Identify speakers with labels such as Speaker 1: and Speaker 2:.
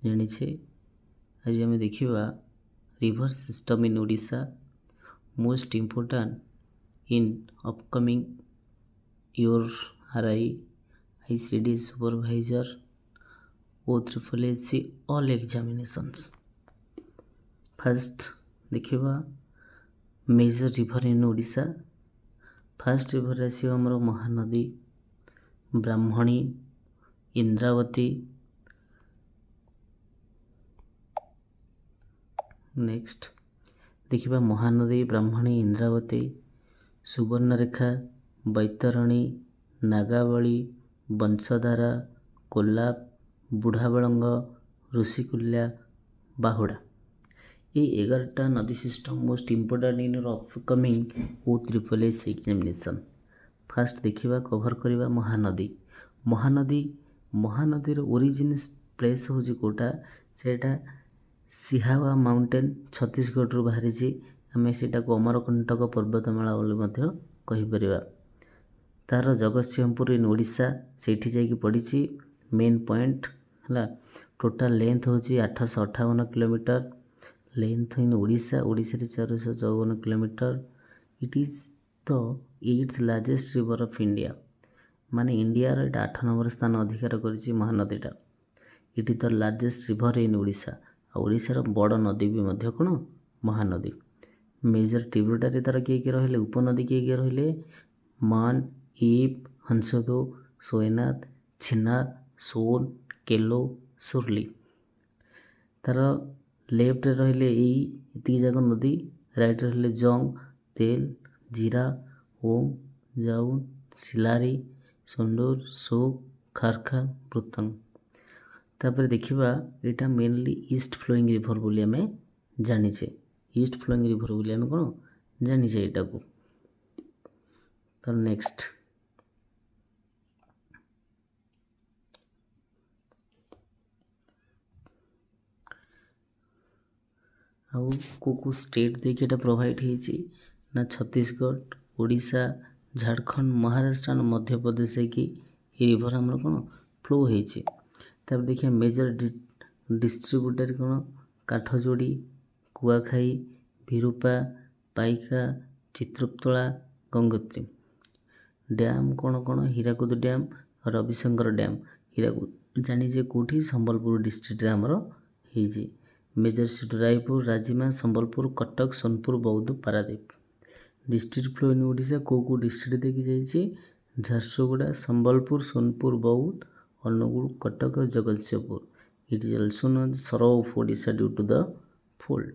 Speaker 1: ଜାଣିଛେ ଆଜି ଆମେ ଦେଖିବା river system in Odisha, most important in upcoming your RI, ICD supervisor, OSSC all examinations. First देखिबा major river in Odisha. First river आसियो हमर महानदी, ब्राह्मणी, इंद्रावती। नेक्स्ट देखिबा महानदी, ब्राह्मणी, इंद्रावती, सुवर्णरेखा, बैतरणी, नागावली, बंशधारा, कोल्लाब, बुढ़ाबलंग, ऋषिकुल्या, बाहुड़ा। ये 11टा नदी system most important in upcoming OSSC examination. Fast देखिबा कभर करवा Mahanadi. Mahanadi origin place हूँ कोटा सेटा सिहावा माउंटेन छत्तीसगढ़ बाहरी आम से अमरकंटक पर्वतमाला बोली कहीपर। तार जगतसिंहपुर इन ओडिशा से पड़ी मेन पॉइंट है। टोटाल लेंथ हूँ 858 kilometre. Length in Odisha 454 kilometre. It is the 8th largest river of India. माने इंडिया रो 8 नंबर स्थान अधिकार करिछि महानदीटा। It is the largest river in Odisha. Odisha रो बड़ नदी भी मध्य कोन महानदी। मेजर ट्रिब्यूटरी तार किए रहिले, उपनदी किए रहिले मान, ईप, हंसदो, सोयनाथ, छिन्नार, सोन, केलो, सुरली। तार लेफ्ट रहिले इति जाक नदी, राइट रहिले जंग, तेल, जीरा, ओम, जाउन, सिलारी, सोंडूर, सोक, खारखा, ब्रुतंग। तापर देखिबा एटा मेनली ईस्ट फ्लोइंग रिवर बोली आमे जानिछे। ईस्ट फ्लोइंग रिवर बोली आमे कोन जानिछे एटा को। तो नेक्स्ट आउ को स्टेट देखिए एटा प्रोवाइड होईची ना छत्तीसगढ़, ओडिशा, झारखंड, महाराष्ट्र और मध्य प्रदेश की ये रिवर हमर कोन फ्लो होईची। तब देखिए मेजर डिस्ट्रीब्यूटर कोन काठजोड़ी, कुआखाई, भिरुपा, पाइका, चित्रपतला, गंगोत्री। डैम कोन हीराकुद डैम और रविशंकर डैम। हीराकुद जानिजे कोठी संबलपुर डिस्ट्रिक्ट रे हमर होईची। मेजर सिटी रायपुर, राजिमा, संबलपुर, कटक, सोनपुर, बौद्ध, Paradip. District flow in Odisha को डिस्ट्रिक्ट देखी जाइए झारसुगुड़ा, संबलपुर, सोनपुर, बौद्ध, अनुगुल, कटक और Jagatsinghpur. It is also known sorrow of Odisha due to the fold.